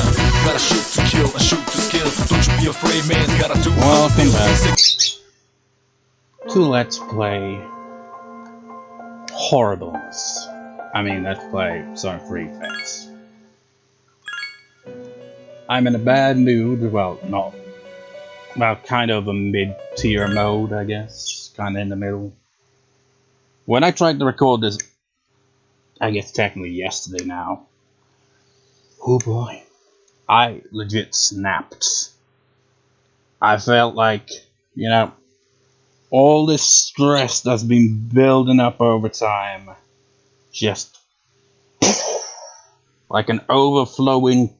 sense. Gotta shoot to kill and shoot to kill. Don't you be afraid, man. Gotta do Welcome back to Let's Play Horribleness. I mean, Let's Play some free FES. I'm in a bad mood. Well, not. Well, kind of a mid-tier mode, I guess. Kind of in the middle. When I tried to record this, I guess technically yesterday now. Oh boy. I legit snapped. I felt like, you know, all this stress that's been building up over time, just like an overflowing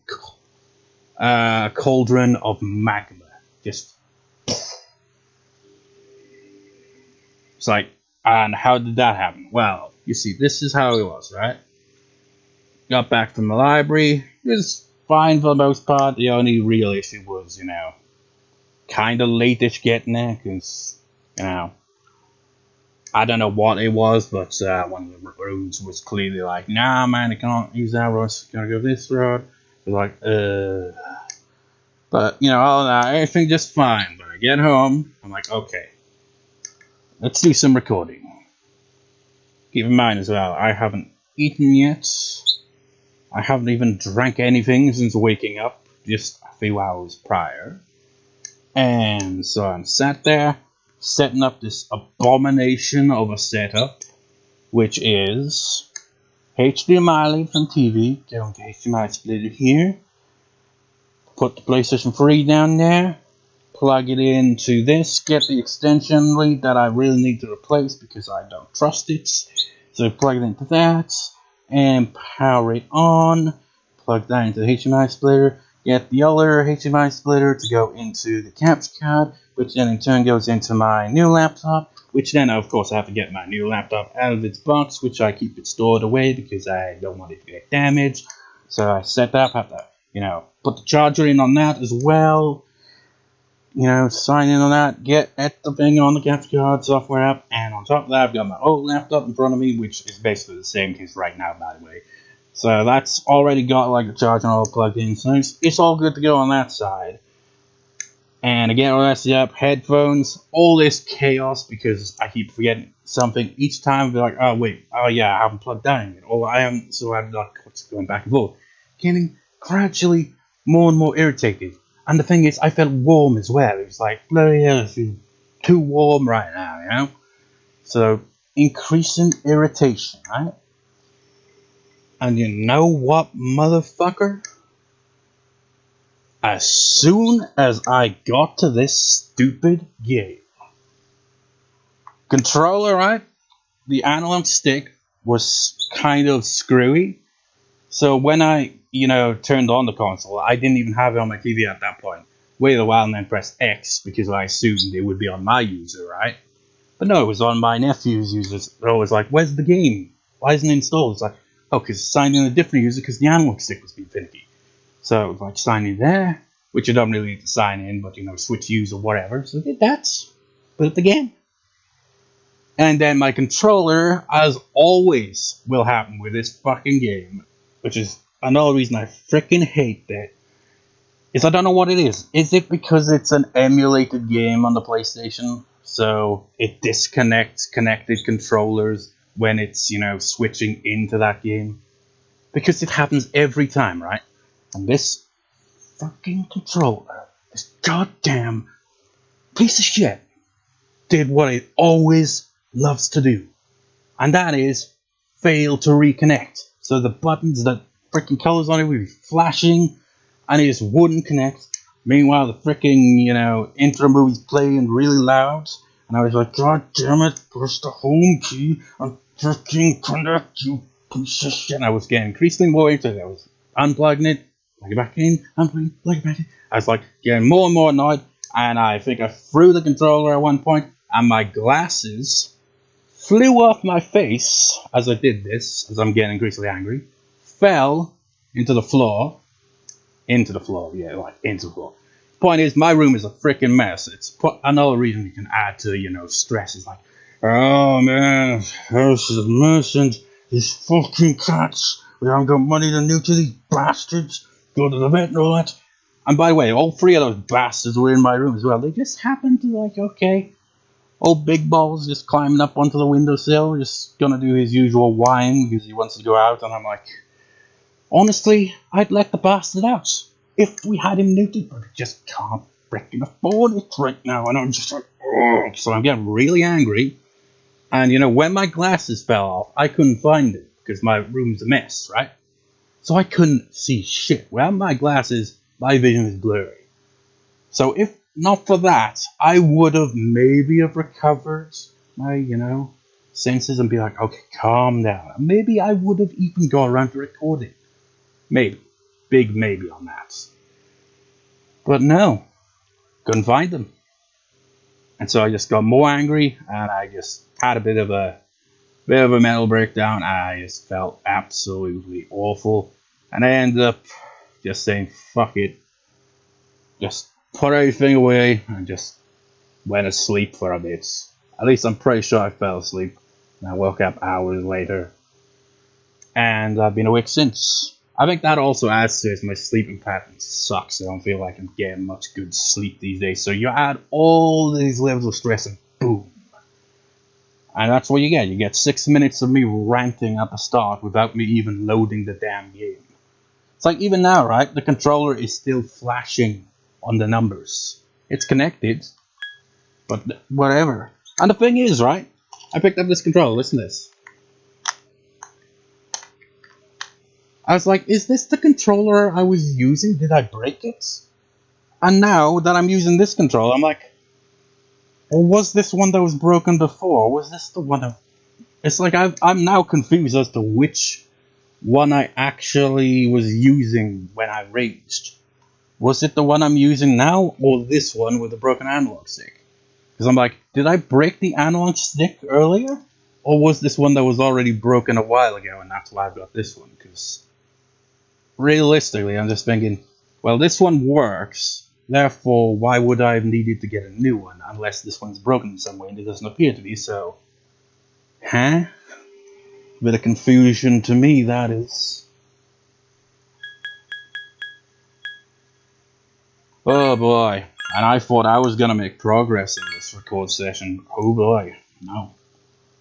cauldron of magma. Just. It's like, and how did that happen? Well, you see, this is how it was, right? Got back from the library. It was fine for the most part. The only real issue was, you know, kind of late-ish getting there, because, you know, I don't know what it was, but one of the roads was clearly like, nah, man, I can't use that road, gotta go this road. It was like, But, you know, all that, everything just fine. But I get home, I'm like, okay, let's do some recording. Keep in mind as well, I haven't eaten yet. I haven't even drank anything since waking up, just a few hours prior. And so I'm sat there, setting up this abomination of a setup, which is HDMI lead from TV, going to HDMI splitter here, put the PlayStation 3 down there, plug it into this, get the extension lead that I really need to replace because I don't trust it. So plug it into that, and power it on, plug that into the HDMI splitter, get the other HDMI splitter to go into the capture card, which then in turn goes into my new laptop, which then of course I have to get my new laptop out of its box, which I keep it stored away because I don't want it to get damaged. So I set that up, have to, you know, put the charger in on that as well. You know, sign in on that, get everything on the capture card software app, and on top of that, I've got my old laptop in front of me, which is basically the same case right now, by the way. So that's already got like the charger all plugged in, so it's all good to go on that side. And again, all that set up, headphones, all this chaos because I keep forgetting something each time. I'll be like, oh wait, oh yeah, I haven't plugged that in, or I haven't, so I'm like going back and forth, getting gradually more and more irritated. And the thing is, I felt warm as well. It was like, bloody hell, it's too warm right now, you know? So, increasing irritation, right? And you know what, motherfucker? As soon as I got to this stupid game, controller, right? The analog stick was kind of screwy. So when I, you know, turned on the console, I didn't even have it on my TV at that point. Waited a while and then pressed X because I assumed it would be on my user, right? But no, it was on my nephew's user. So I was like, where's the game? Why isn't it installed? It's like, oh, because it's signed in a different user because the analog stick was being finicky. So it was like, sign in there, which you don't really need to sign in, but, you know, switch user, whatever. So I did that. Put it again. And then my controller, as always will happen with this fucking game, which is another reason I freaking hate that, is I don't know what it is. Is it because it's an emulated game on the PlayStation, so it disconnects connected controllers when it's, you know, switching into that game? Because it happens every time, right? And this fucking controller, this goddamn piece of shit, did what it always loves to do. And that is fail to reconnect. So the buttons, the freaking colors on it would be flashing, and it just wouldn't connect. Meanwhile, the freaking, you know, intro movie's playing really loud, and I was like, God damn it, push the home key and freaking connect, you piece of shit. And I was getting increasingly more irritated. I was unplugging it, plug it back in, unplugging it, plug it back in. I was like getting more and more annoyed, and I think I threw the controller at one point, and my glasses flew off my face as I did this, as I'm getting increasingly angry, fell into the floor, yeah, like into the floor. Point is, my room is a freaking mess. It's another reason you can add to, you know, stress. It's like, oh man, house is a mess, and these fucking cats, we haven't got money to neuter these bastards. go to the vent and all that. And by the way, all three of those bastards were in my room as well. They just happened to like, okay, old Big Balls just climbing up onto the windowsill, just gonna do his usual whine because he wants to go out. And I'm like, honestly, I'd let the bastard out if we had him neutered, but I just can't freaking afford it right now. And I'm just like, ugh. So I'm getting really angry. And you know, when my glasses fell off, I couldn't find it because my room's a mess, right? So I couldn't see shit. Without my glasses, my vision is blurry. So if not for that, I would have maybe have recovered my, senses and be like, okay, calm down. Maybe I would have even got around to recording. Maybe. Big maybe on that. But no. Couldn't find them. And so I just got more angry and I just had a bit of a mental breakdown. I just felt absolutely awful. And I ended up just saying, fuck it. Just put everything away and just went to sleep for a bit. At least I'm pretty sure I fell asleep. And I woke up hours later. And I've been awake since. I think that also adds to it. My sleeping pattern sucks. I don't feel like I'm getting much good sleep these days. So you add all these levels of stress and boom. And that's what you get. You get 6 minutes of me ranting at the start without me even loading the damn game. It's like even now, right? The controller is still flashing on the numbers. It's connected, but whatever. And the thing is, right? I picked up this controller. Listen to this. I was like, is this the controller I was using? Did I break it? And now that I'm using this controller, I'm like, or was this one that was broken before? Or was this the one? It's like I'm now confused as to which one I actually was using when I raged. Was it the one I'm using now, or this one with the broken analog stick? Because I'm like, did I break the analog stick earlier? Or was this one that was already broken a while ago, and that's why I've got this one? Because realistically, I'm just thinking, well, this one works, therefore, why would I have needed to get a new one, unless this one's broken in some way, and it doesn't appear to be, so... Huh? Bit of confusion to me, that is. Oh boy, and I thought I was gonna make progress in this record session. Oh boy, no.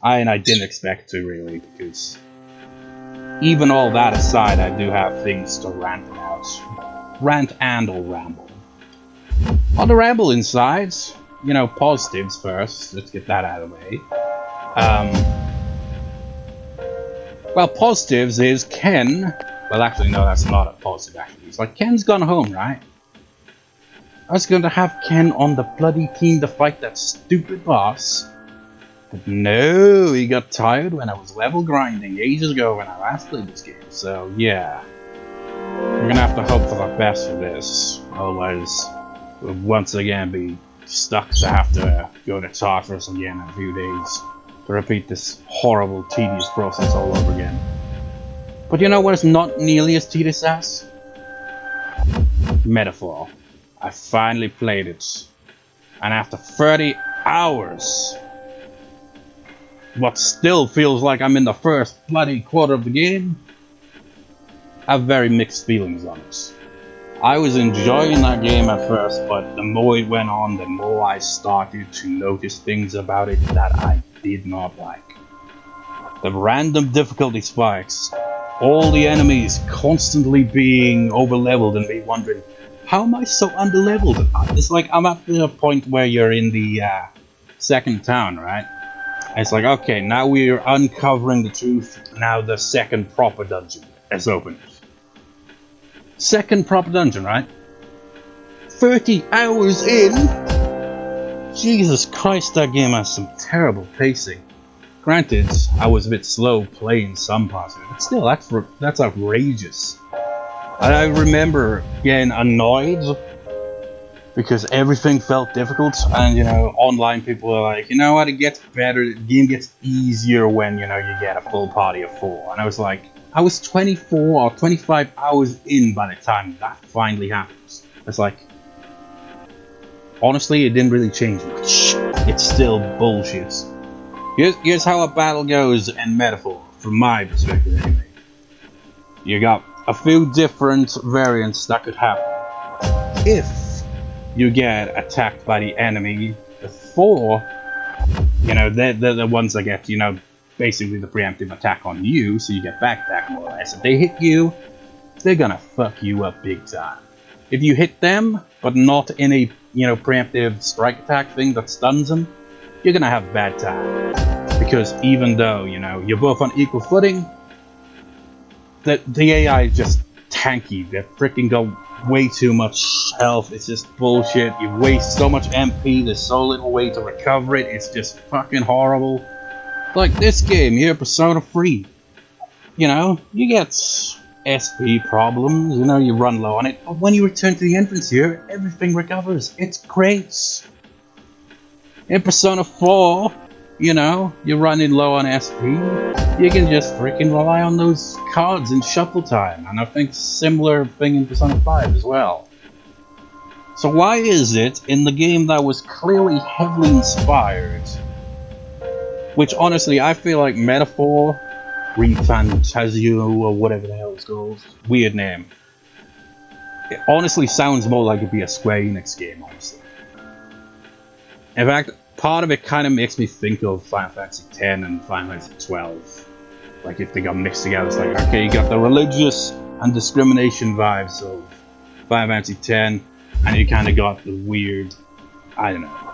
I didn't expect to, really, because even all that aside, I do have things to rant about. Rant and or ramble. On the ramble inside, positives first. Let's get that out of the way. Well, positives is Ken. Well, actually, no, that's not a positive, actually. It's like Ken's gone home, right? I was going to have Ken on the bloody team to fight that stupid boss. But no, he got tired when I was level grinding ages ago when I last played this game. So, yeah. We're gonna have to hope for the best for this. Otherwise, we'll once again be stuck to have to go to Tartarus again in a few days. To repeat this horrible, tedious process all over again. But you know what is not nearly as tedious as? Metaphor. I finally played it. And after 30 hours, what still feels like I'm in the first bloody quarter of the game, I have very mixed feelings on it. I was enjoying that game at first, but the more it went on, the more I started to notice things about it that I did not like. The random difficulty spikes, all the enemies constantly being overleveled and me wondering, how am I so underleveled? It's like I'm at the point where you're in the second town, right? It's like, okay, now we're uncovering the truth, now the second proper dungeon is opened. Second proper dungeon, right? 30 hours in? Jesus Christ, that game has some terrible pacing. Granted, I was a bit slow playing some parts of it, but still, that's outrageous. And I remember getting annoyed because everything felt difficult, and online people are like, you know what, it gets better, the game gets easier when, you get a full party of 4. And I was like, I was 24 or 25 hours in by the time that finally happens. It's like, honestly, it didn't really change much. It's still bullshit. Here's how a battle goes in Metaphor, from my perspective anyway. You got a few different variants that could happen. If you get attacked by the enemy before, you know, they're the ones that get, you know, basically the preemptive attack on you, so you get back attack more or less. If they hit you, they're gonna fuck you up big time. If you hit them, but not in a, you know, preemptive strike attack thing that stuns them, you're gonna have a bad time. Because even though, you know, you're both on equal footing, the AI is just tanky. They freaking go way too much health. It's just bullshit. You waste so much MP, there's so little way to recover it. It's just fucking horrible. Like this game here, Persona 3. You know, you get SP problems, you know, you run low on it, but when you return to the entrance here, everything recovers. It's great. In Persona 4, you know, you're running low on SP, you can just freaking rely on those cards in shuffle time, and I think similar thing in Persona 5 as well. So why is it in the game that was clearly heavily inspired, which honestly I feel like Metaphor, ReFantazio or whatever the hell it's called, weird name, it honestly sounds more like it'd be a Square Enix game, honestly. In fact, part of it kind of makes me think of Final Fantasy X and Final Fantasy XII. Like if they got mixed together, it's like, okay, you got the religious and discrimination vibes of Final Fantasy X, and you kind of got the weird, I don't know.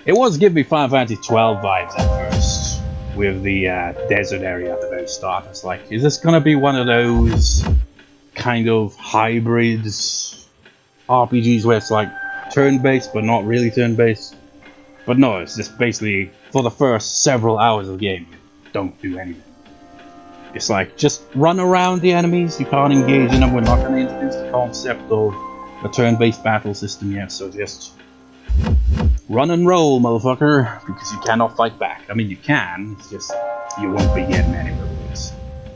It was giving me Final Fantasy XII vibes at first, with the desert area at the very start. It's like, is this gonna be one of those kind of hybrids RPGs where it's like turn-based but not really turn-based? But no, it's just basically, for the first several hours of the game, you don't do anything. It's like, just run around the enemies, you can't engage in them, we're not going to introduce the concept of a turn-based battle system yet, so just run and roll, motherfucker, because you cannot fight back. I mean, you can, it's just, you won't be getting anywhere with this.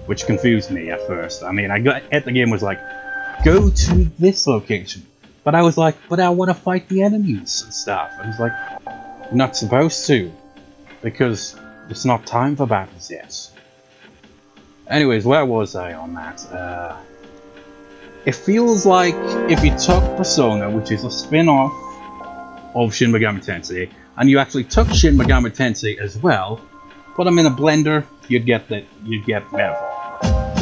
Which confused me at first. I mean, I got at the game was like, go to this location. But I was like, but I want to fight the enemies and stuff. I was like, you're not supposed to, because it's not time for battles yet. Anyways, where was I on that? It feels like if you took Persona, which is a spin-off of Shin Megami Tensei, and you actually took Shin Megami Tensei as well, put them in a blender, you'd get Metaphor.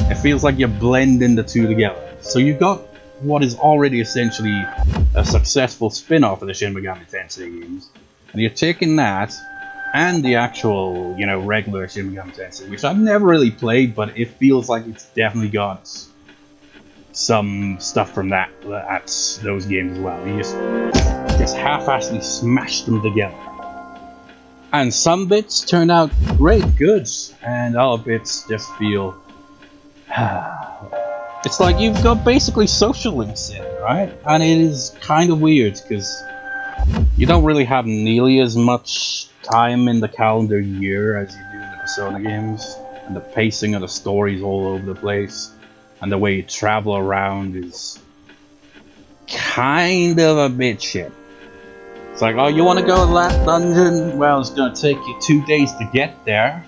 It feels like you're blending the two together. So you got what is already essentially a successful spin-off of the Shin Megami Tensei games, and you're taking that and the actual, you know, regular Shin Megami Tensei, which I've never really played, but it feels like it's definitely got some stuff from that at those games as well. You just half-assedly smash them together. And some bits turned out great, good, and other bits just feel... it's like you've got basically social links in, right? And it is kind of weird, because you don't really have nearly as much time in the calendar year as you do in the Persona games, and the pacing of the story is all over the place, and the way you travel around is kind of a bit shit. It's like, oh, you want to go to that dungeon? Well, it's going to take you 2 days to get there.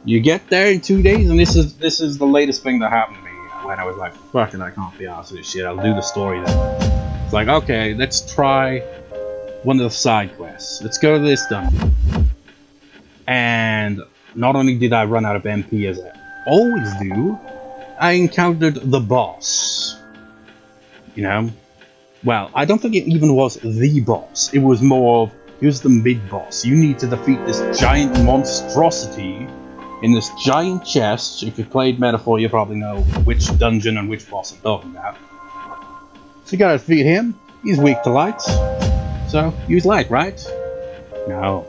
You get there in 2 days, and this is the latest thing that happened to me when I was like, fucking, I can't be arsed with this shit, I'll do the story then. It's like, okay, let's try one of the side quests. Let's go to this dungeon. And not only did I run out of MP as I always do, I encountered the boss. You know? Well, I don't think it even was the boss. It was more of, here's the mid-boss. You need to defeat this giant monstrosity in this giant chest. If you played Metaphor, you probably know which dungeon and which boss I'm talking about. So you gotta defeat him. He's weak to light. So, use light, right? No.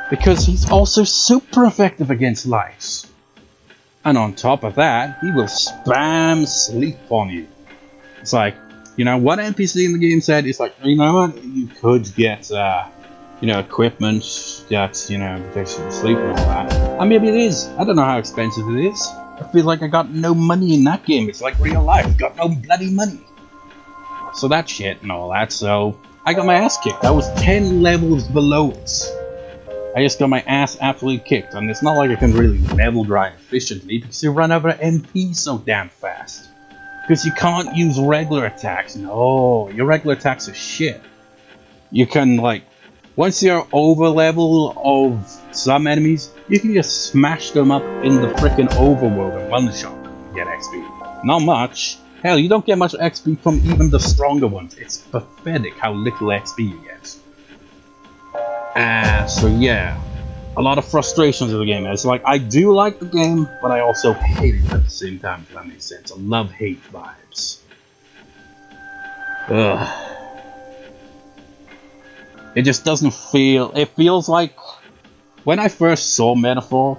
Because he's also super effective against light. And on top of that, he will spam sleep on you. It's like, you know, one NPC in the game said, it's like, you know what, you could get, you know, equipment that, you know, protects you from sleep and all that. And maybe it is. I don't know how expensive it is. I feel like I got no money in that game. It's like real life. Got no bloody money. So that shit and all that, so I got my ass kicked. I was 10 levels below it. I just got my ass absolutely kicked, and it's not like I can really level grind efficiently because you run out of MP so damn fast. Because you can't use regular attacks. No, your regular attacks are shit. You can, like, once you're over level of some enemies, you can just smash them up in the frickin' overworld and one shot and get XP. Not much. Hell, you don't get much XP from even the stronger ones. It's pathetic how little XP you get. So yeah, a lot of frustrations of the game. It's like, I do like the game, but I also hate it at the same time, if that makes sense. A love-hate vibes. Ugh. It just doesn't feel... It feels like... When I first saw Metaphor,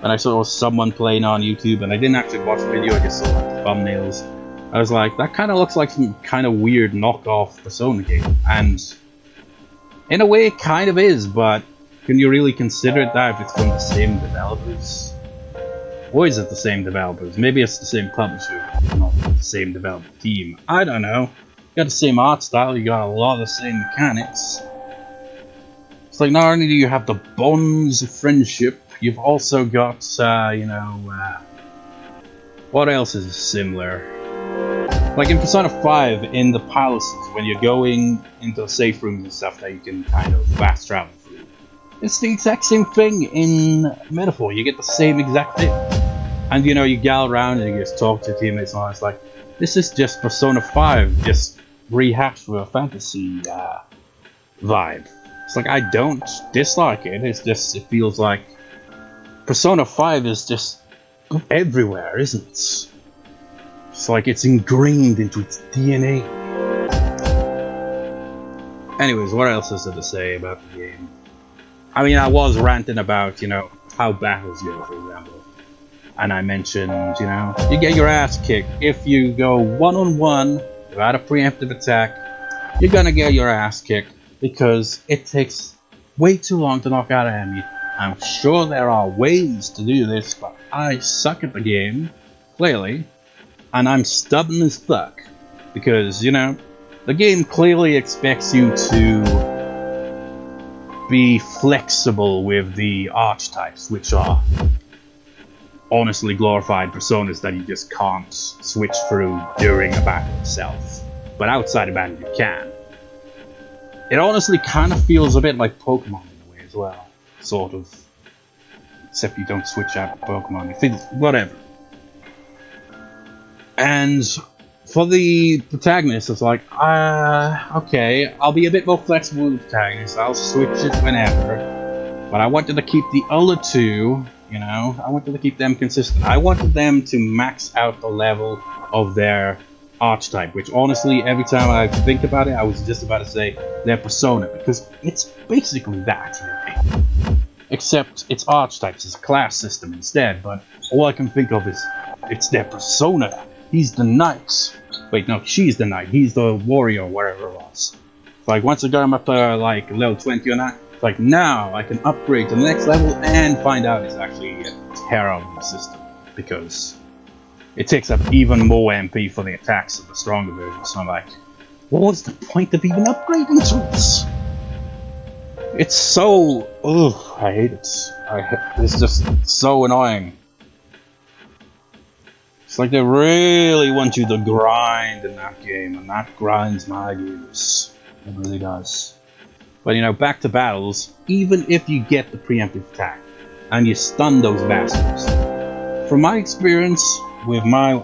when I saw someone playing on YouTube, and I didn't actually watch the video, I just saw like the thumbnails, I was like, that kind of looks like some kind of weird knockoff Persona game. And in a way it kind of is, but can you really consider it that if it's from the same developers? Or is it the same developers? Maybe it's the same publisher, not the same development team. I don't know. You got the same art style, you got a lot of the same mechanics. It's like, not only do you have the bonds of friendship, you've also got, what else is similar? Like in Persona 5, in the palaces, when you're going into safe rooms and stuff that you can kind of fast travel through. It's the exact same thing in Metaphor, you get the same exact thing. And you gal around and you just talk to teammates and all. It's like, this is just Persona 5, just rehashed with a fantasy vibe. It's like, I don't dislike it, it's just, it feels like Persona 5 is just everywhere, isn't it? It's like it's ingrained into its DNA. Anyways, what else is there to say about the game? I mean, I was ranting about, how battles go, for example. And I mentioned, you get your ass kicked. If you go one-on-one without a preemptive attack, you're gonna get your ass kicked because it takes way too long to knock out an enemy. I'm sure there are ways to do this, but I suck at the game, clearly. And I'm stubborn as fuck, because, the game clearly expects you to be flexible with the archetypes, which are honestly glorified personas that you just can't switch through during a battle itself. But outside of battle you can. It honestly kind of feels a bit like Pokemon in a way as well, sort of. Except you don't switch out Pokemon, it feels, whatever. And for the protagonist, it's like, okay, I'll be a bit more flexible with the protagonist, I'll switch it whenever, but I wanted to keep the other two, I wanted to keep them consistent. I wanted them to max out the level of their archetype, which honestly, every time I think about it, I was just about to say their persona, because it's basically that, really. Except it's archetypes, it's a class system instead, but all I can think of is, it's their persona. He's the knight. Wait, no, she's the knight. He's the warrior, whatever it was. It's like, once I got him up to, like, level 20 or not, it's like, now I can upgrade to the next level and find out it's actually a terrible system. Because it takes up even more MP for the attacks of the stronger version. So I'm like, what was the point of even upgrading to this? It's so... ugh, I hate it. It's just so annoying. It's like they really want you to grind in that game, and that grinds my gears. It really does. But back to battles, even if you get the preemptive attack, and you stun those bastards. From my experience, with my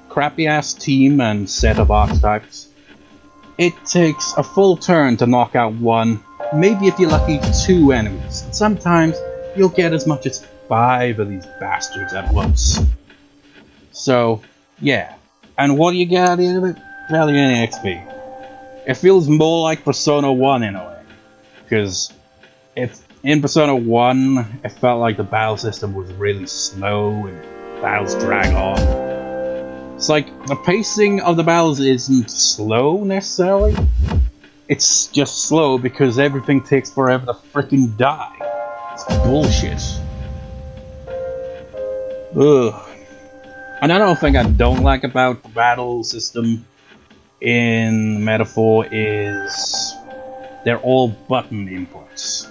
crappy ass team and set of archetypes, it takes a full turn to knock out one, maybe if you're lucky, 2 enemies. And sometimes you'll get as much as 5 of these bastards at once. So, yeah. And what do you get at the end of it? Barely any XP. It feels more like Persona 1 in a way. Because in Persona 1, it felt like the battle system was really slow and battles drag on. It's like, the pacing of the battles isn't slow necessarily. It's just slow because everything takes forever to freaking die. It's bullshit. Ugh. Another thing I don't like about the battle system in Metaphor is they're all button inputs.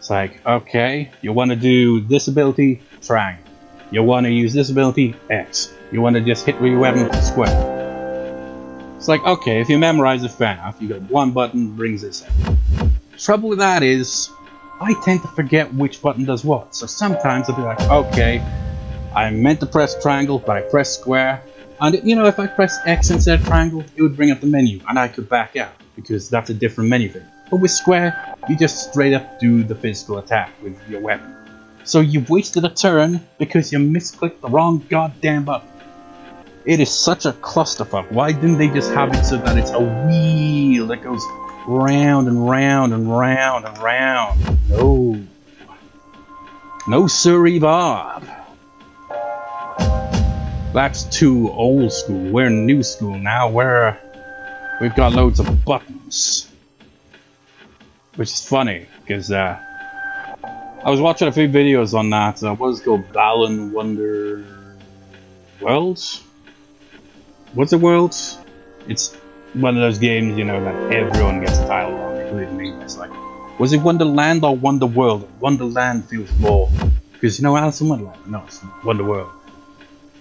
It's like, okay, you want to do this ability, triangle. You want to use this ability, X. You want to just hit with your weapon, square. It's like, okay, if you memorize it fair enough, you got one button, brings this in. Trouble with that is, I tend to forget which button does what. So sometimes I'll be like, okay, I meant to press triangle, but I pressed square. And you know, if I press X instead of triangle, it would bring up the menu, and I could back out, because that's a different menu thing. But with square, you just straight up do the physical attack with your weapon. So you've wasted a turn because you misclicked the wrong goddamn button. It is such a clusterfuck. Why didn't they just have it so that it's a wheel that goes round and round and round and round? No. No siree, Bob. That's too old school. We're new school now. We've got loads of buttons. Which is funny, because I was watching a few videos on that. What is it called? Balan Wonder World? What's it World? It's one of those games, you know, that everyone gets a title on, including me. It's like, was it Wonderland or Wonder World? Wonderland feels more, because you know Alice in Wonderland. No, it's Wonder World.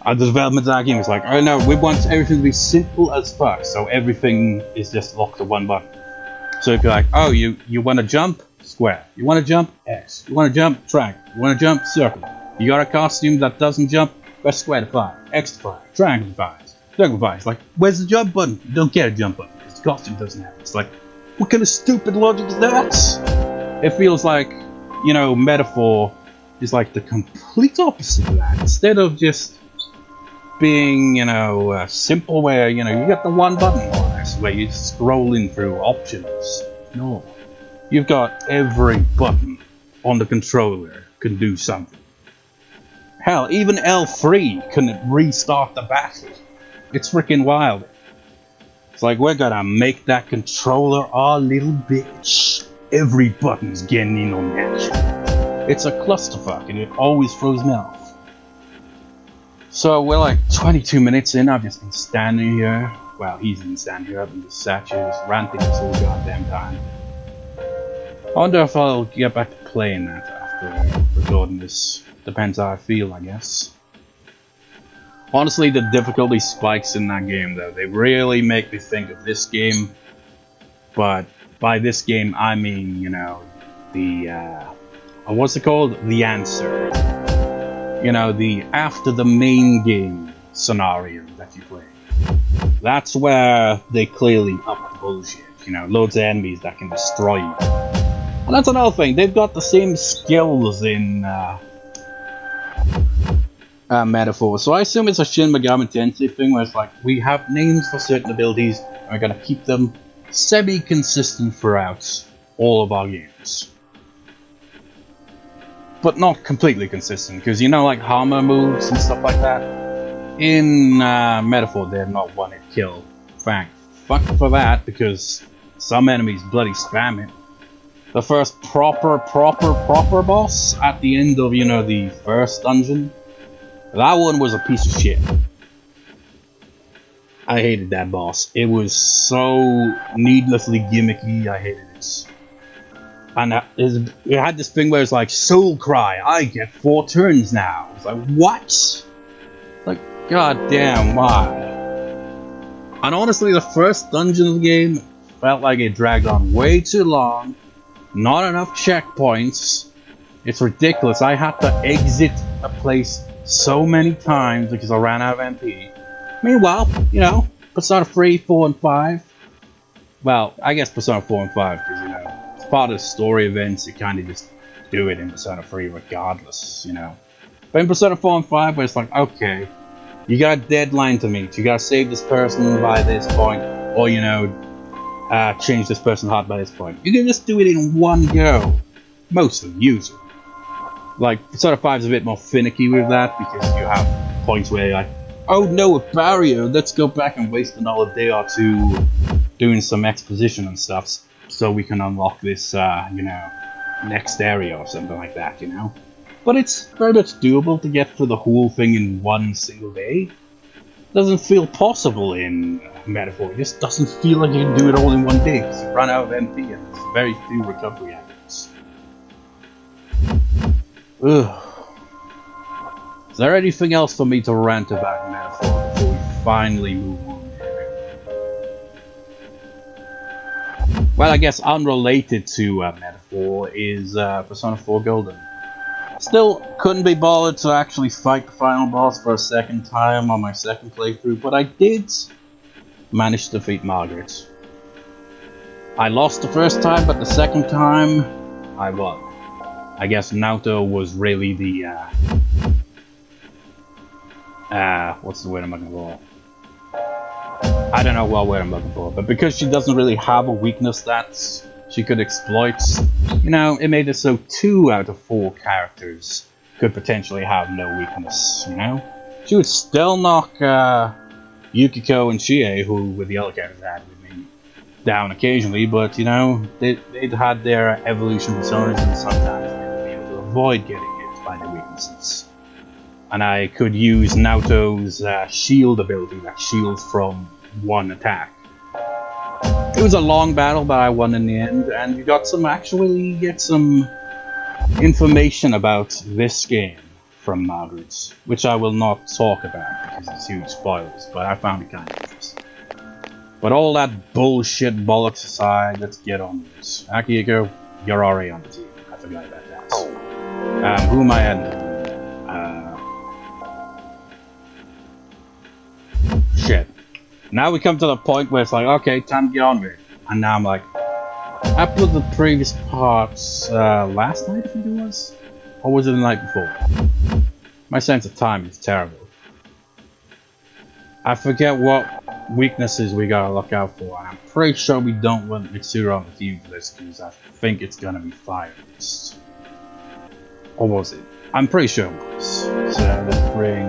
The development of that game is like, oh no, we want everything to be simple as fuck, so everything is just locked to one button. So if you're like, oh, you want to jump? Square. You want to jump? X. You want to jump? Triangle. You want to jump? Circle. You got a costume that doesn't jump? Press square to fire. X to fire. Triangle to fire. Circle to fire. It's like, where's the jump button? You don't get a jump button because the costume doesn't have it. It's like, what kind of stupid logic is that? It feels like, you know, metaphor is like the complete opposite of that. Instead of just being, you know, simple where, you know, you got the one button more or less, where you're scrolling through options. No. You've got every button on the controller can do something. Hell, even L3 couldn't restart the battle. It's freaking wild. It's like, we're gonna make that controller our little bitch. Every button's getting in on that. It's a clusterfuck and it always throws me off. So we're like 22 minutes in, I've just been standing here. Well, he's been standing here, I've been just sat here, just ranting this whole goddamn time. I wonder if I'll get back to playing that after recording this. Depends how I feel, I guess. Honestly, the difficulty spikes in that game, though. They really make me think of this game. But by this game, I mean, you know, the, what's it called? The Answer. You know, the after the main game scenario that you play. That's where they clearly up the bullshit. You know, loads of enemies that can destroy you. And that's another thing, they've got the same skills in Metaphor. So I assume it's a Shin Megami Tensei thing where it's like, we have names for certain abilities, and we're gonna keep them semi-consistent throughout all of our games. But not completely consistent, because you know, like hammer moves and stuff like that. In Metaphor, they're not one-hit kill. Fuck for that, because some enemies bloody spam it. The first proper boss at the end of, you know, the first dungeon, that one was a piece of shit. I hated that boss. It was so needlessly gimmicky. I hated it. And it had this thing where it's like, Soul Cry, I get 4 turns now. It's like, what? Like, goddamn, why? And honestly, the first dungeon of the game felt like it dragged on way too long. Not enough checkpoints. It's ridiculous. I had to exit a place so many times because I ran out of MP. Meanwhile, you know, Persona 3, 4, and 5. Well, I guess Persona 4 and 5, because, you know, it's part of the story events, you kind of just do it in Persona 3 regardless, you know. But in Persona 4 and 5, where it's like, okay, you got a deadline to meet, you gotta save this person by this point, or, you know, change this person's heart by this point. You can just do it in one go. Most of them, usually. Like, Persona 5 is a bit more finicky with that, because you have points where you're like, oh no, a barrier, let's go back and waste another day or two doing some exposition and stuff, so we can unlock this, you know, next area or something like that, you know? But it's very much doable to get through the whole thing in one single day. Doesn't feel possible in Metaphor. It just doesn't feel like you can do it all in one day because you run out of MP and there's very few recovery items. Ugh. Is there anything else for me to rant about Metaphor before we finally move on here? Well, I guess unrelated to Metaphor is Persona 4 Golden. Still couldn't be bothered to actually fight the final boss for a second time on my second playthrough, but I did manage to defeat Margaret. I lost the first time, but the second time I won. I guess Naoto was really the what's the word I'm looking for? I don't know what word I'm looking for, but because she doesn't really have a weakness that she could exploit, you know, it made it so 2 out of 4 characters could potentially have no weakness, you know? She would still knock Yukiko and Chie, who with the other characters had with me, down occasionally, but you know, they'd had their evolution personas and sometimes they would be able to avoid getting hit by their weaknesses. And I could use Naoto's shield ability that shields from one attack. It was a long battle, but I won in the end, and you got some information about this game from Margaret, which I will not talk about because it's huge spoilers, but I found it kind of interesting. But all that bullshit bollocks aside, let's get on with this. Akihiko, you're already on the team. I forgot about that. Who am I adding? Shit. Now we come to the point where it's like, okay, time to get on with it. And now I'm like, I put the previous parts last night, I think it was? Or was it the night before? My sense of time is terrible. I forget what weaknesses we gotta look out for, and I'm pretty sure we don't want Mitsuru on the team for this because I think it's gonna be Fire Beast. Or was it? I'm pretty sure it was. So let's bring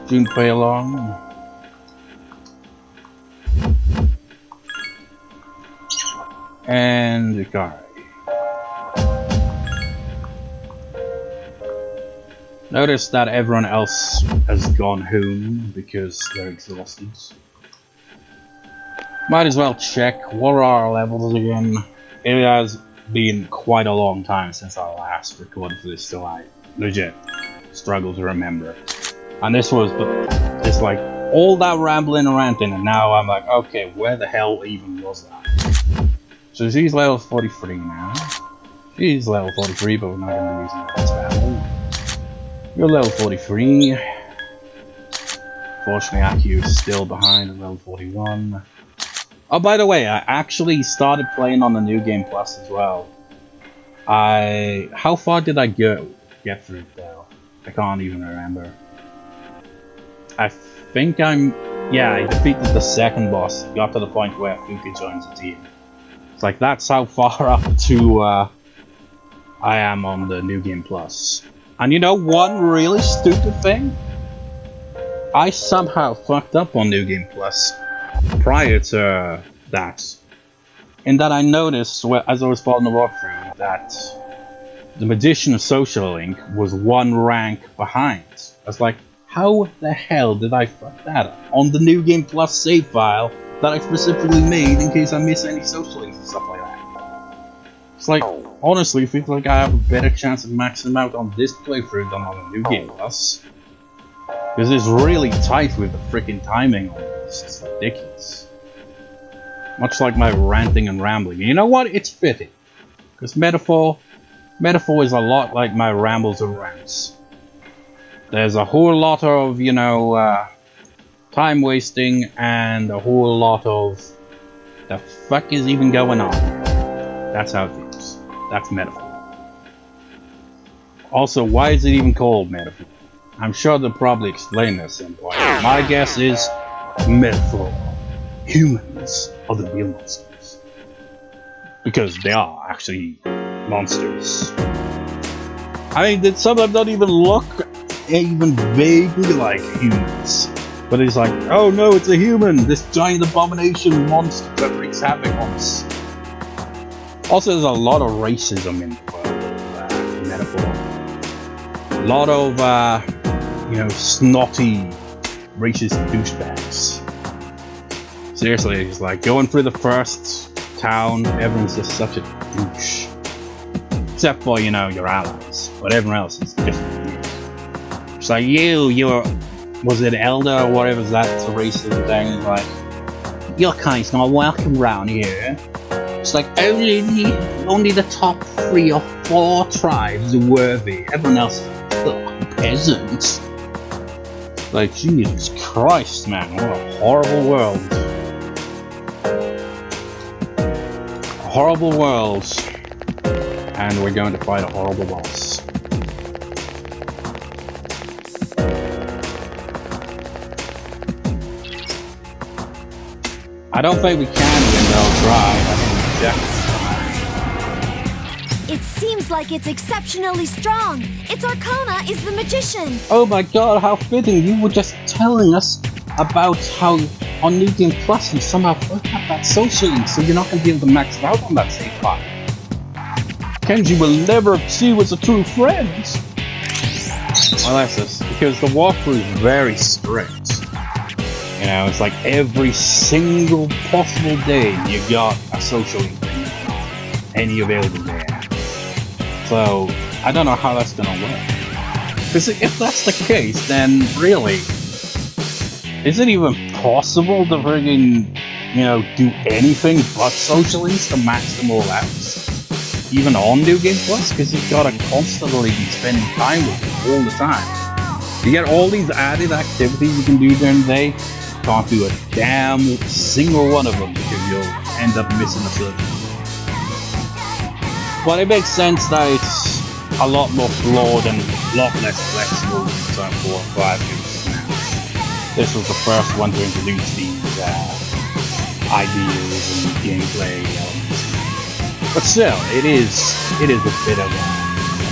Junpei along. And Ikari. Notice that everyone else has gone home because they're exhausted. Might as well check what are our levels again. It has been quite a long time since I last recorded for this, so I legit struggle to remember. And this was it's like all that rambling and ranting, and now I'm like, okay, where the hell even was that? So she's level 43 now. She's level 43, but we're not going to be using that this battle. You're level 43. Fortunately, Akiu is still behind at level 41. Oh, by the way, I actually started playing on the New Game Plus as well. How far did I get through it though? I can't even remember. I think I defeated the second boss. Got to the point where Fuka joins the team. It's like, that's how far up to I am on the New Game Plus. And you know one really stupid thing? I somehow fucked up on New Game Plus prior to that. In that I noticed, as I was following the walkthrough, that the Magician of Social Link was 1 rank behind. I was like, how the hell did I fuck that up? On the New Game Plus save file that I specifically made in case I miss any social links and stuff like that. It's like, honestly, I feel like I have a better chance of maxing out on this playthrough than on the New Game Plus. Because it's really tight with the freaking timing on this, it's ridiculous. Much like my ranting and rambling. And you know what? It's fitting. Because Metaphor is a lot like my rambles and rants. There's a whole lot of, you know, time wasting and a whole lot of the fuck is even going on. That's how it feels. That's Metaphor. Also, why is it even called Metaphor? I'm sure they'll probably explain this at some point. My guess is Metaphor. Humans are the real monsters. Because they are actually monsters. I mean, did some of them not even look even vaguely like humans? But it's like, oh no, it's a human! This giant abomination monster that wreaks havoc on us. Also, there's a lot of racism in the world of Metaphor. A lot of, you know, snotty, racist douchebags. Seriously, it's like going through the first town, everyone's just such a douche. Except for, you know, your allies. But everyone else is different. It's like you're, was it elder or whatever that racism thing? It's like, your kind's not welcome round here. It's like only the top 3 or 4 tribes are worthy. Everyone else is peasants. Like, Jesus Christ, man, what a horrible world. A horrible world. And we're going to fight a horrible boss. I don't think we can win, though, try. I think we It seems like it's exceptionally strong. Its arcana is the magician. Oh my god, how fitting. You were just telling us about how on New Game Plus you somehow fucked up that socially, so you're not going to be able to max it out on that save file. Kenji will never see you as a true friend. Well, that's this, because the walkthrough is very strict. You know, it's like every single possible day you got a social link on any available day. So, I don't know how that's gonna work. Because if that's the case, then really, is it even possible to friggin', you know, do anything but social links to max them all out? Even on New Game Plus? Because you've gotta constantly be spending time with it all the time. You get all these added activities you can do during the day, can't do a damn single one of them because you'll end up missing a certain. But it makes sense that it's a lot more flawed and a lot less flexible than some 4 or 5 games now. This was the first one to introduce these ideas and gameplay elements. But still, it is a bit of a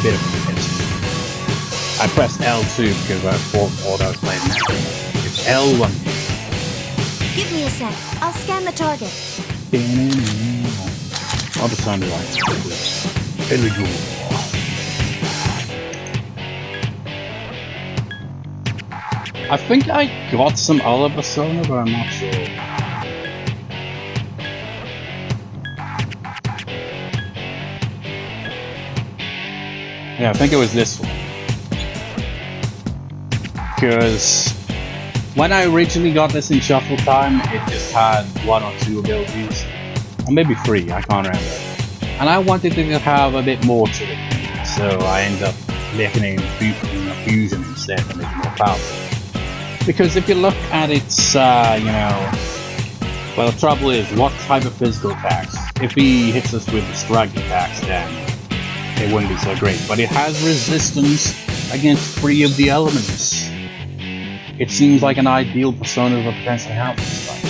hit. I pressed L2 because I thought I was playing that. It's L1. Give me a sec. I'll scan the target. I'll just sound like very good. I think I got some other persona, but I'm not sure. Yeah, I think it was this one. Because when I originally got this in Shuffle Time, it just had 1 or 2 abilities. Or maybe 3, I can't remember. And I wanted it to have a bit more to it. So I ended up making it in fusion instead to make it more powerful. Because if you look at its, you know... Well, the trouble is, what type of physical attacks? If he hits us with the strike attacks, then it wouldn't be so great. But it has resistance against 3 of the elements. It seems like an ideal persona to potentially help this fight.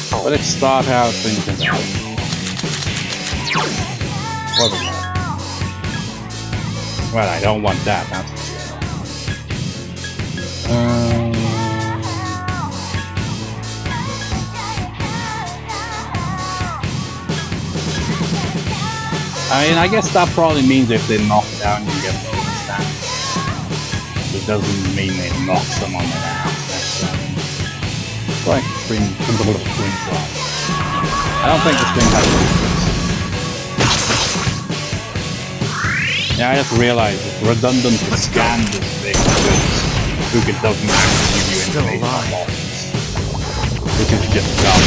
But let's start out thinking about what was that? Well, I don't want that, that's for sure. I mean, I guess that probably means if they knock down, you get bonus damage. It doesn't mean they knock someone down. That's like twin shot. I don't think this thing has weakness. Yeah, I just realized it's redundant to scan this thing because it doesn't actually give you information on bosses. Which is just dumb.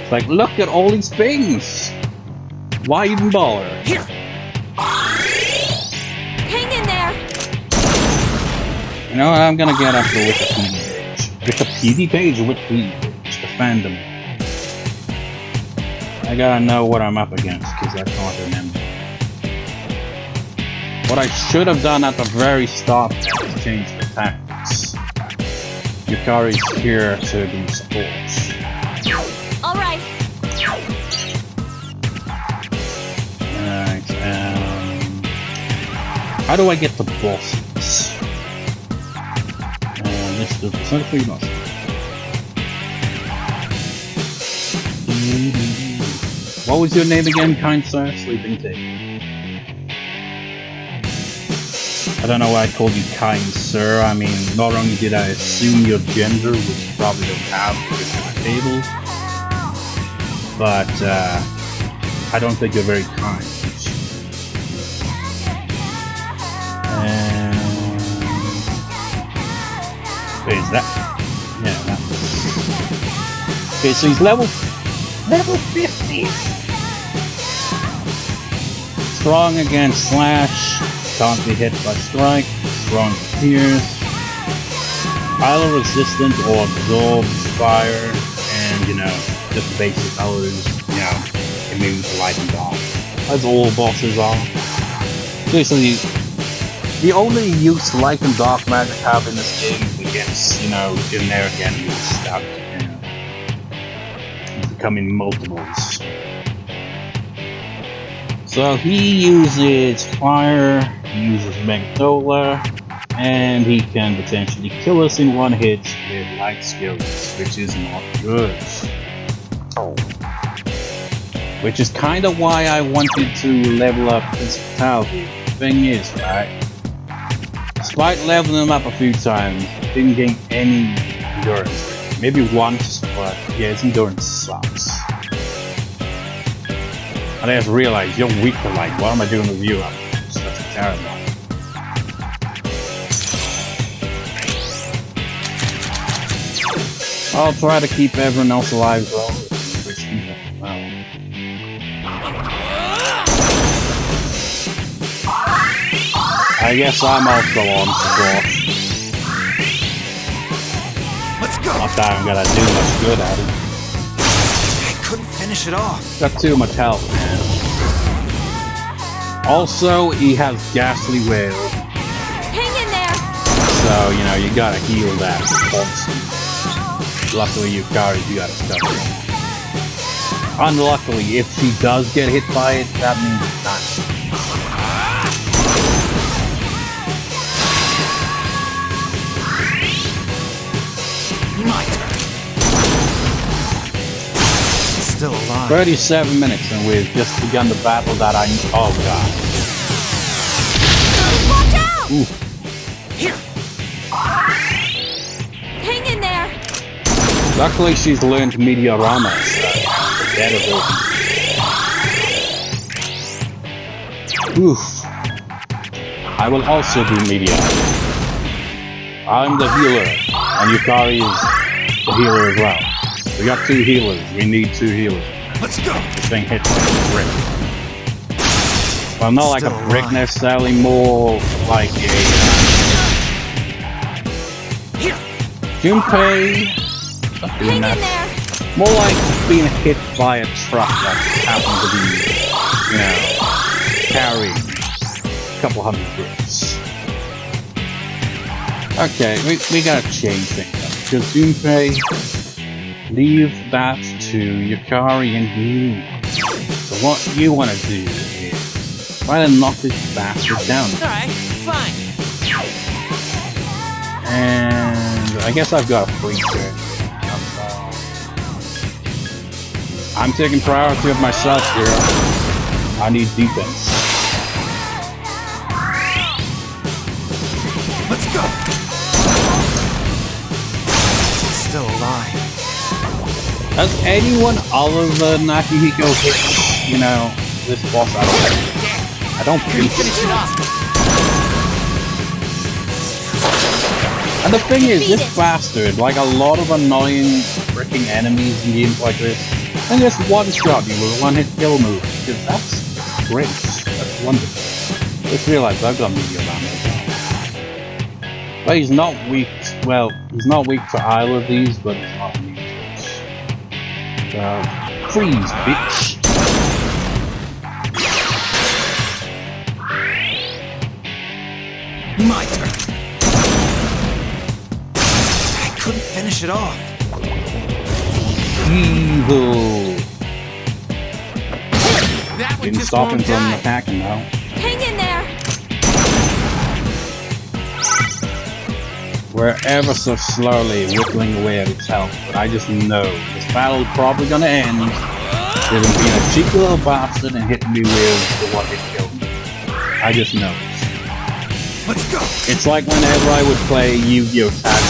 It's like, look at all these things! Why even bother? Here. Hang in there! You know what, I'm gonna get up the Wikipedia page. Wikipedia page or Wikipedia page? The fandom. I gotta know what I'm up against, because I can't remember. What I should have done at the very start is change the tactics. Yukari's here to be support. Alright. Alright, how do I get the bosses? Let's do this. Not pretty much. What was your name again, kind sir? Sleeping Tea. I don't know why I called you kind sir. I mean, not only did I assume your gender, which you probably don't have because you're a table, but I don't think you're very kind. And where's that? Yeah, that. Okay, so he's level 50. Strong against slash, can't be hit by strike, strong to pierce, either resistant or absorbs fire, and just basic colors, immune to light and dark. As all bosses are. Basically, the only use light and dark magic have in this game is against, generic enemies that becoming multiples. So he uses fire, he uses Magnolia, and he can potentially kill us in one hit with light skills, which is not good. Which is kind of why I wanted to level up his fatality. The thing is, right, despite leveling him up a few times, I didn't gain any endurance. Maybe once, but yeah, his endurance sucks. And I just realized you're weak to light. What am I doing with you? That's terrible. I'll try to keep everyone else alive as well. I guess I'm also on support. Let's go. Not that I'm gonna do much good at it. I couldn't finish it off. Got too much health, man. Also, he has ghastly wail. Hang in there. So, you gotta heal that constantly. Luckily, you gotta stop it. Unluckily, if she does get hit by it, that means it's not. My turn. Still alive. 37 minutes and we've just begun the battle that oh god. Watch out! Ooh. Here. Hang in there. Luckily she's learned Meteorama, so that is it. Oof. I will also do Meteor. I'm the healer, and Yukari is the healer as well. We got 2 healers. We need 2 healers. Let's go. This thing hits like a brick. Well, not like a brick necessarily, more like a Junpei. Hang in there. More like being hit by a truck that happens to be, carrying a couple hundred bricks. Okay, we gotta change things up. Because Junpei, leave that to Yukari and you. So what you want to do is try to knock this bastard down. Alright, fine. And I guess I've got a free turn. I'm taking priority of myself here. I need defense. Let's go. Still alive. Has anyone other than Nakihiko hit, this boss? I don't think so. Finish it off. And the thing is, this bastard, like a lot of annoying freaking enemies in games like this, and just one-shot you with a one-hit kill move, because that's great. That's wonderful. Just realized I've got Meteorama as well. But he's not weak. Well, he's not weak to either of these, but he's not weak to it. So, freeze, bitch. My turn. I couldn't finish it off. Evil. That one Didn't just stop him won't from die. attacking though. Hang in there. We're ever so slowly whittling away at its health, but I just know this battle's probably gonna end with him being a cheeky little bastard and hitting me with the one-hit kill. I just know it. Let's go. It's like whenever I would play Yu-Gi-Oh! Tag,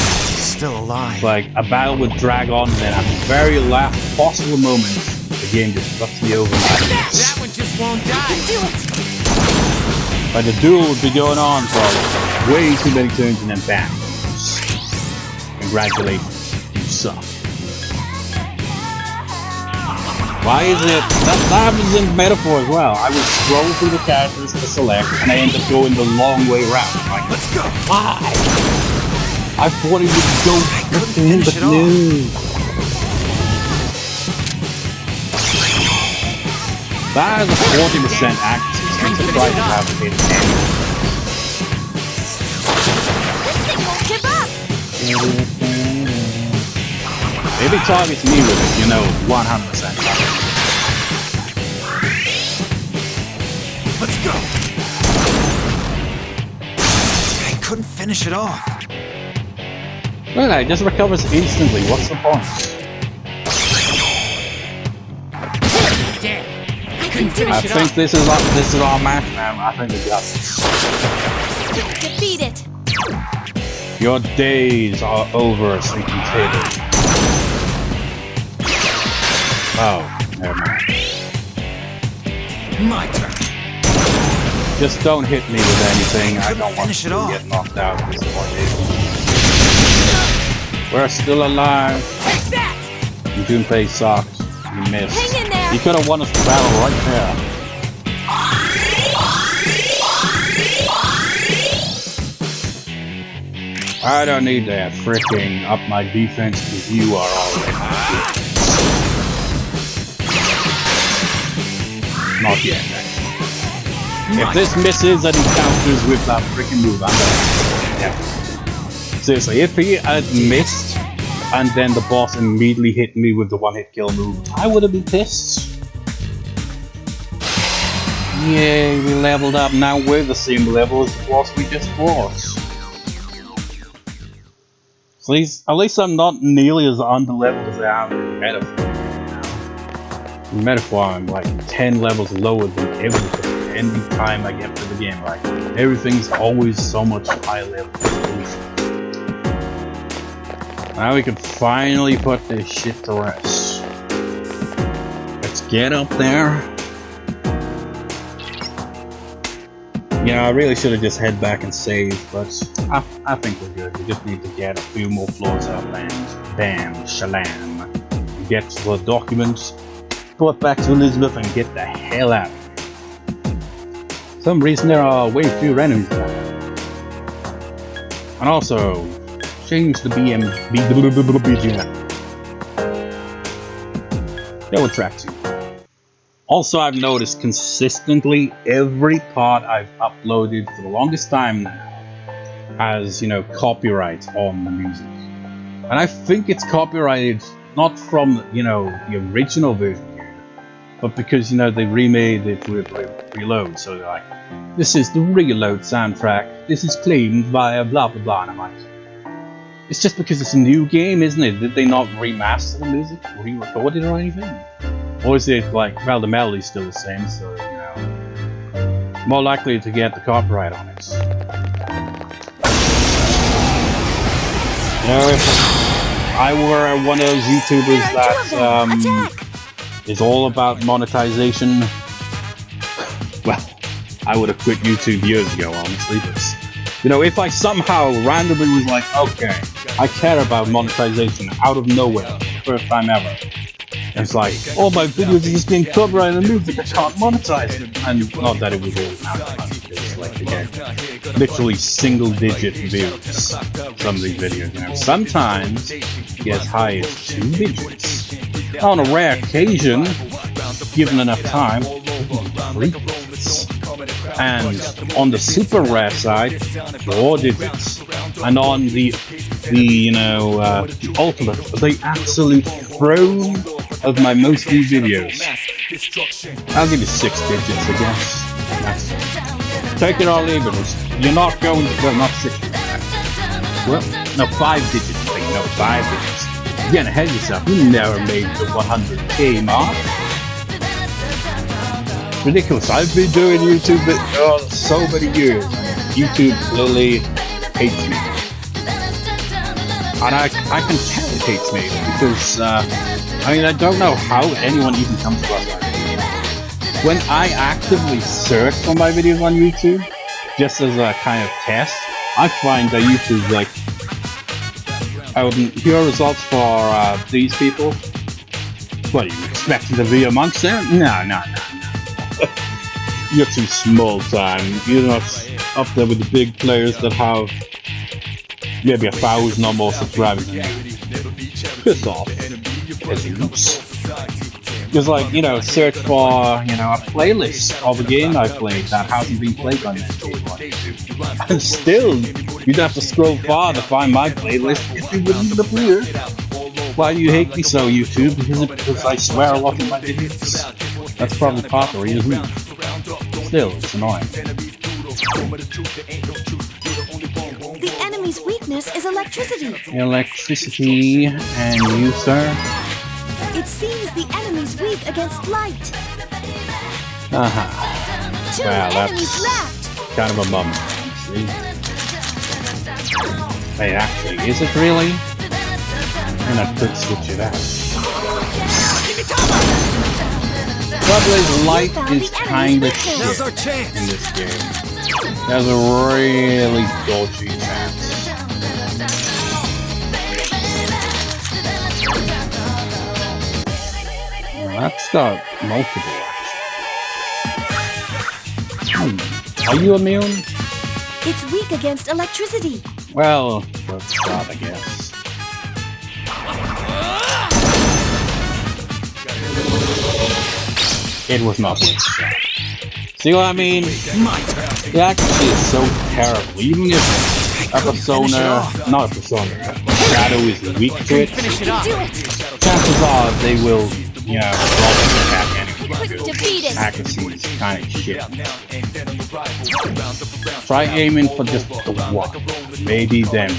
Still alive. like a battle would drag on and then at the very last possible moment, the the game just fucks me over. That one just won't die. Do it! But the duel would be going on for way too many turns and then bam. Congratulations, you suck. Why is it that happens in Metaphor as well? I would scroll through the characters to select and I end up going the long way round. Like, Let's go. why? I thought it would go in, but no. That is a 40% accuracy. I'm surprised you haven't hit any. This thing won't give up! If it targets me with it, you know, 100%. Let's go. I couldn't finish it off. Look at that, it just recovers instantly. What's the point? Damn. I can couldn't do finish I it think off. this is our match, man. I think we got this. Defeat it! Your days are over, sleeping potato. Oh, never mind. My turn. Just don't hit me with anything. I don't want Finish to it off. get knocked out. This is what it is. We're still alive. Take that. You Gunpei sucked. You missed. Hang in there. You could have won us the battle right there. I don't need that freaking up my defense because you are already good. Not yet, actually. If this misses and he counters with that freaking move, I'm gonna... Yeah. Seriously, if he had missed and then the boss immediately hit me with the one-hit kill move, I would have been pissed. Yay, we leveled up. Now we're the same level as the boss we just fought. At least I'm not nearly as under-leveled as I am in Metaphor. In Metaphor, I'm like 10 levels lower than everything. Any time I get to the game, like everything's always so much higher level. Now we can finally put this shit to rest. Let's get up there. Yeah, I really should have just head back and saved, but I think we're good. We just need to get a few more floors out and bam, shalam. Get the documents, go back to Elizabeth and get the hell out. For some reason there are way fewer enemies now. And also, change the BGM. There were track 2. Also, I've noticed consistently every part I've uploaded for the longest time now has, you know, copyright on the music. And I think it's copyrighted not from, you know, the original version here, but because, you know, they remade it with Reload. So they're like, this is the Reload soundtrack. This is claimed via blah blah blah. And I'm like, it's just because it's a new game, isn't it? Did they not remaster the music, re-record it or anything? Or is it like, well, the melody's still the same, so, you know, more likely to get the copyright on it. You know, if I were one of those YouTubers that is all about monetization, well, I would have quit YouTube years ago, honestly. But, you know, if I somehow randomly was like, okay, I care about monetization out of nowhere, first time ever. And it's like, all my videos are just getting copyrighted and music, I can't monetize them. And not that it was all out, it's like, again, literally single-digit views, some of these videos, you know. Sometimes it gets high as 2 digits. On a rare occasion, given enough time, 3 digits. And on the super rare side, 4 digits. And on the you know, the ultimate, the absolute throne of my most viewed videos, I'll give you 6 digits, I guess. That's, take it or leave it. You're not going to, well, not 6 digits. Well, no, 5 digits. Wait, no, 5 digits. You're getting ahead of yourself. You never made the 100k mark. Ridiculous. I've been doing YouTube for so many years. YouTube clearly hates me. And I can tell it hates me because I mean, I don't know how anyone even comes across my videos. When I actively search for my videos on YouTube, just as a kind of test, I find that YouTube, like, here are results for these people. What, are you expecting to be a monster? No. You're too small time. You're not up there with the big players that have maybe 1,000 or more subscribers than you. Piss off. Just like, you know, search for, you know, a playlist of a game I played that hasn't been played on YouTube. And still, you'd have to scroll far to find my playlist if you wouldn't appear. Why do you hate me so, YouTube? Because I swear a lot in my videos? That's probably part of the reason. Still, it's annoying. The enemy's weakness is electricity. Electricity, and you, sir? It seems the enemy's weak against light. Uh-huh. Two Well, enemies that's left. kind of a bummer, honestly. Wait, actually, is it really? And I could switch it out. Trouble is, light is kind of shit in this game. There's a really dodgy chance. Well, that's got multiple actions. Are you immune? It's weak against electricity. Well, let's start, I guess. It was not worth it. See what I mean? The accuracy is so terrible. Even if a persona, not a persona, Shadow is weak to it, chances are they will, you know, roll the attack anyway. Accuracy is kind of shit. Try aiming for just the one. Maybe then.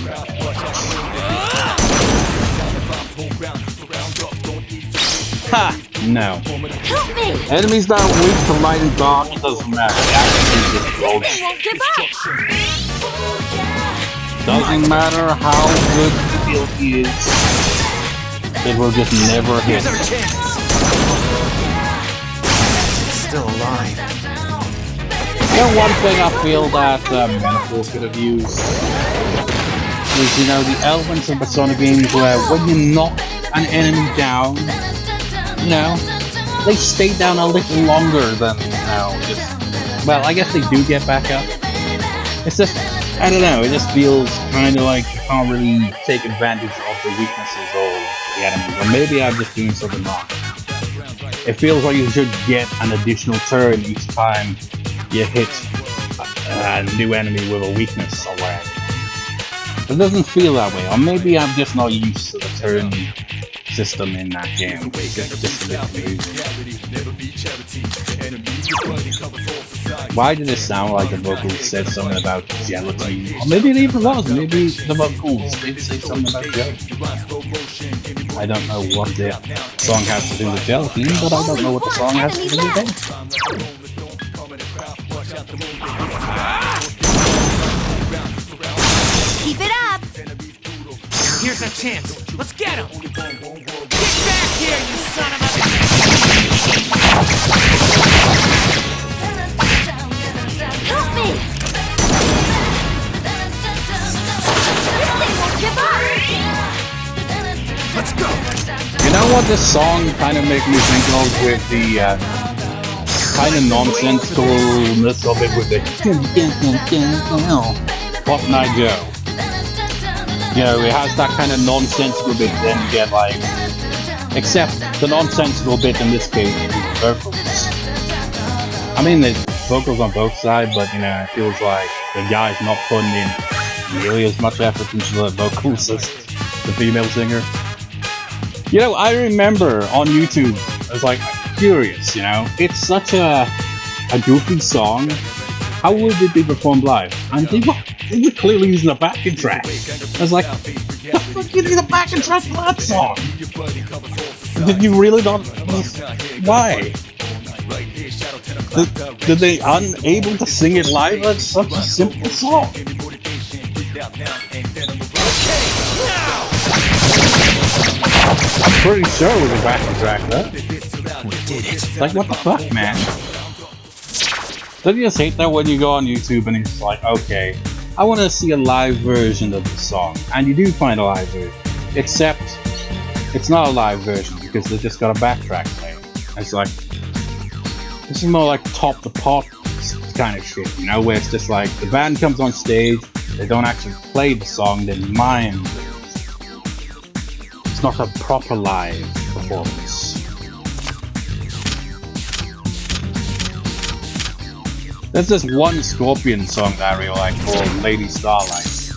Ha! No. Help me! Enemies that are weak to light and dark, it doesn't matter. The accuracy just rolls. They won't give up! Doesn't matter how good the ability is, it will just never hit. Still alive. You know, one thing I feel that Metaphor could have used is, you know, the elements of Persona games where when you knock an enemy down, you know, they stay down a little longer than, you know, just, well, I guess they do get back up. It's just, I don't know, it just feels kind of like you can't really take advantage of the weaknesses of the enemy. Or maybe I'm just doing something wrong. It feels like you should get an additional turn each time you hit a new enemy with a weakness somewhere. It doesn't feel that way, or maybe I'm just not used to the turn system in that game. It's just a bit confusing. Why did it sound like the vocals said something about jealousy? Or maybe it even was. Maybe the vocals did say something about jealousy. I don't know what the song has to do with jealousy, but I don't know what the song has to do with it. Keep it up! Here's a chance. Let's get him. Get back here, you son of a... Help me! They won't give up! Let's go. You know what this song kind of makes me think of with the kind of nonsensicalness of it with the What Night Joe. You know, it has that kind of nonsensical bit, then you get like, except the nonsensical bit in this case is the vocals. I mean, there's vocals on both sides, but you know, it feels like the guy's not putting in nearly as much effort into the vocals as the female singer. You know, I remember on YouTube, I was like curious, you know, it's such a goofy song. How would it be performed live? And they were clearly using a backing track. I was like, what the fuck you need a backing track for that song? Did you really not? Why? Did they unable to sing it live? That's such a simple song. pretty sure it was a backing track, though. We did it. Like, what the fuck, man? Don't you just hate that when you go on YouTube and it's like, okay, I want to see a live version of the song, and you do find a live version, except it's not a live version because they just got a backtrack playing. It's like, this is more like top the pop kind of shit, you know, where it's just like the band comes on stage, they don't actually play the song, they mime it. It's not a proper live performance. There's this one Scorpion song that I really like called Lady Starlight.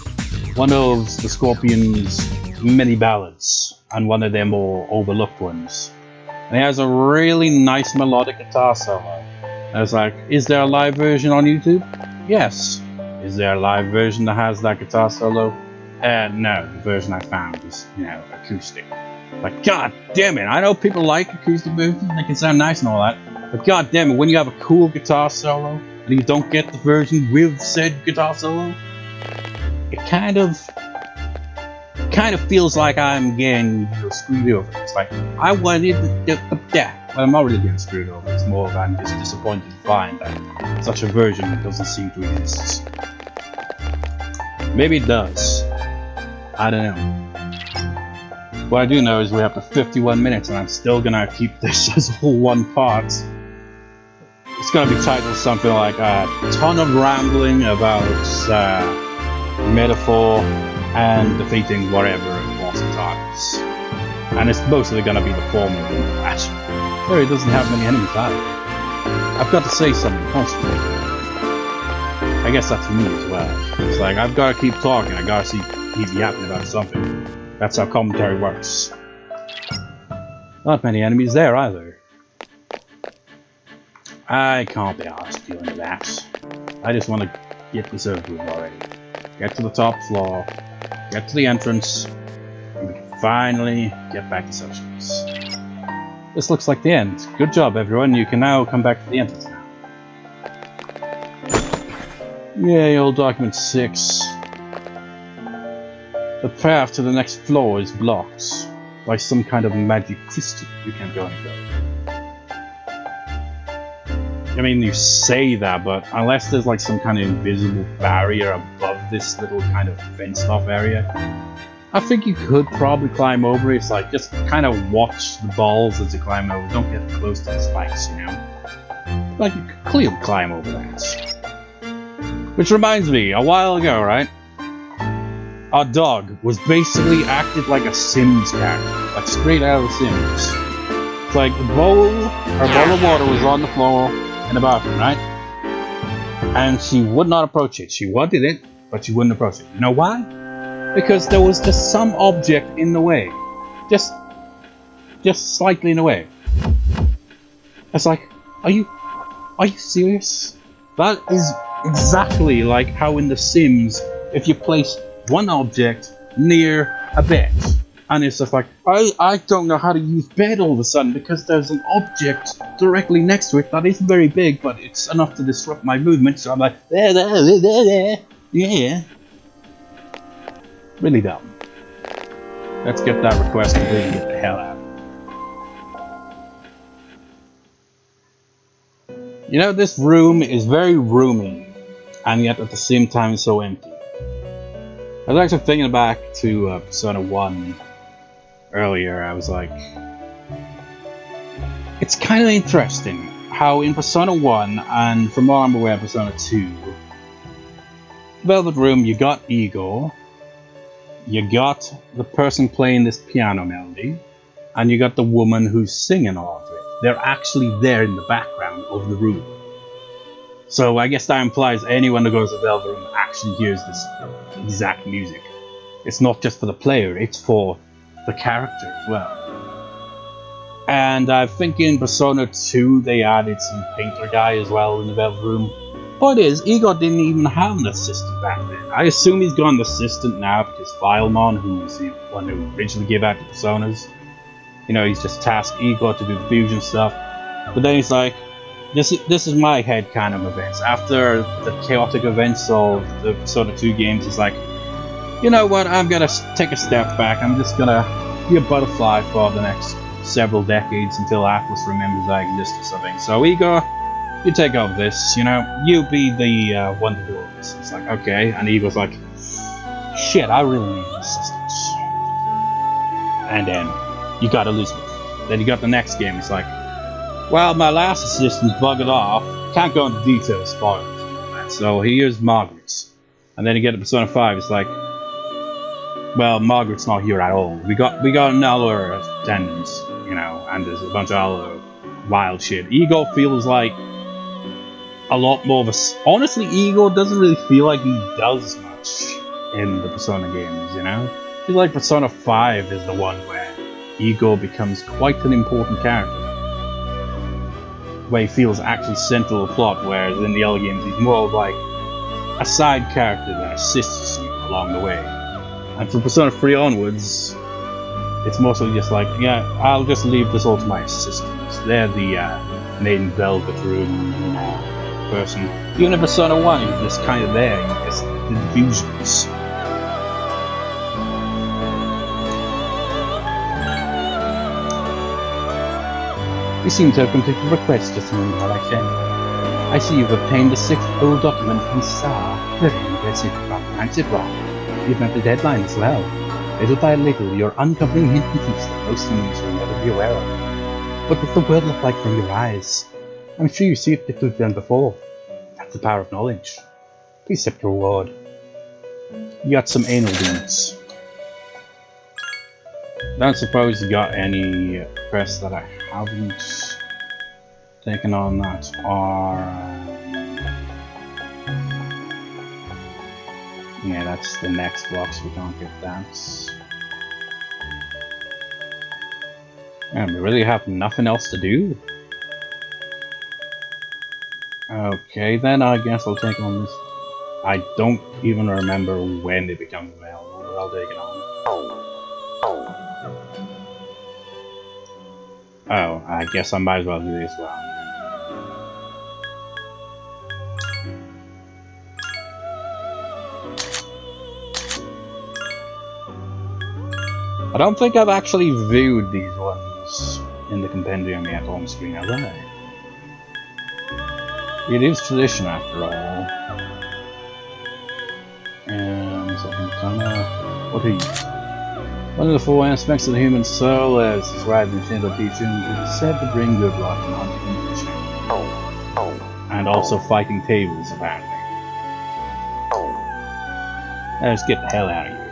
One of the Scorpions' many ballads, and one of their more overlooked ones. And it has a really nice melodic guitar solo. I was like, is there a live version on YouTube? Yes. Is there a live version that has that guitar solo? No, the version I found is, you know, acoustic. Like, god damn it, I know people like acoustic versions, they can sound nice and all that, but god damn it, when you have a cool guitar solo, and you don't get the version with said guitar solo, it kind of feels like I'm getting screwed over. It's like, I wanted that, but I'm not really getting screwed over. It's more of I'm just disappointed to find that such a version doesn't seem to exist. Maybe it does. I don't know. What I do know is we're up to 51 minutes and I'm still gonna keep this as all one part. It's gonna be titled something like a ton of rambling about metaphor and defeating whatever boss Tartarus. And it's mostly gonna be the former than the latter. So it doesn't have many enemies either. I've got to say something constantly. I guess that's me as well. It's like I've gotta keep talking, I gotta keep yapping about something. That's how commentary works. Not many enemies there either. I can't be arsed dealing with that. I just want to get this over with already. Get to the top floor, get to the entrance, and we can finally get back to substance. This looks like the end. Good job, everyone. You can now come back to the entrance now. Yay, old document 6. The path to the next floor is blocked by some kind of magic crystal. You can't go any further. I mean, you say that, but unless there's like some kind of invisible barrier above this little kind of fenced off area, I think you could probably climb over. It's like, just kind of watch the balls as you climb over. Don't get close to the spikes, you know? Like, you could clearly climb over that. Which reminds me, a while ago, right? Our dog was basically acted like a Sims character. Like, straight out of The Sims. It's like, her bowl of water was on the floor in the bathroom, right? And she would not approach it. She wanted it, but she wouldn't approach it. You know why? Because there was just some object in the way. Just slightly in the way. It's like, are you serious? That is exactly like how in The Sims, if you place one object near a bed, and it's just like, I don't know how to use bed all of a sudden because there's an object directly next to it that isn't very big, but it's enough to disrupt my movement, so I'm like, yeah. Really dumb. Let's get that request completed and get the hell out. You know, this room is very roomy, and yet at the same time so empty. I was actually thinking back to Persona 1 earlier. I was like, it's kind of interesting how in Persona 1 and from what I'm aware Persona 2, Velvet Room, you got Igor, you got the person playing this piano melody, and you got the woman who's singing all of it. They're actually there in the background of the room. So I guess that implies anyone who goes to Velvet Room actually hears this exact music. It's not just for the player, it's for the character as well. And I think in Persona 2 they added some painter guy as well in the Velvet Room. Point is, Igor didn't even have an assistant back then. I assume he's got an assistant now because Filemon, who's the one who originally gave out the Personas, you know, he's just tasked Igor to do the fusion stuff. But then he's like, this is my head kind of events. After the chaotic events of the Persona 2 games, he's like, you know what, I'm gonna take a step back. I'm just gonna be a butterfly for the next several decades until Atlas remembers I exist or something. So Igor, you take over this, you know, you be the one to do all this. It's like, okay, and Igor's like, shit, I really need assistance. And then you got Elizabeth. Then you got the next game, it's like, well, my last assistant buggered off, can't go into details, spoilers and all that, so here's Margaret's. And then you get to Persona 5, it's like, well, Margaret's not here at all. We got another attendant, you know, and there's a bunch of other wild shit. Igor feels like a lot more of a... Honestly, Igor doesn't really feel like he does much in the Persona games, you know? I feel like Persona 5 is the one where Igor becomes quite an important character. Where he feels actually central to the plot, whereas in the other games he's more of like a side character that assists you along the way. And from Persona 3 onwards, it's mostly just like, yeah, I'll just leave this all to my assistants. They're the main Velvet Room person. Even in Persona 1, he's just kind of there, he just diffusions. You seem to have completed the request just a moment while I check. I see you've obtained the 6th full document from SAR. Very impressive, comprehensive one. You've met the deadline as well. Little by little, you're uncovering hidden truths that most humans will never be aware of. What does the world look like from your eyes? I'm sure you see it differently than before. That's the power of knowledge. Please accept your reward. You got some anal beads. Don't suppose you got any quests that I haven't taken on that are... yeah, that's the next box, we can't get that. And we really have nothing else to do. Okay, then I guess I'll take on this. I don't even remember when it becomes available, but I'll take it on. Oh, I guess I might as well do this well. I don't think I've actually viewed these ones in the compendium yet on screen, have I? It is tradition after all. And something kinda... what are you? One of the 4 aspects of the human soul, as described in Shinto teachings, is said to bring good luck and hunting and fishing. And also fighting tables, apparently. Let's get the hell out of here.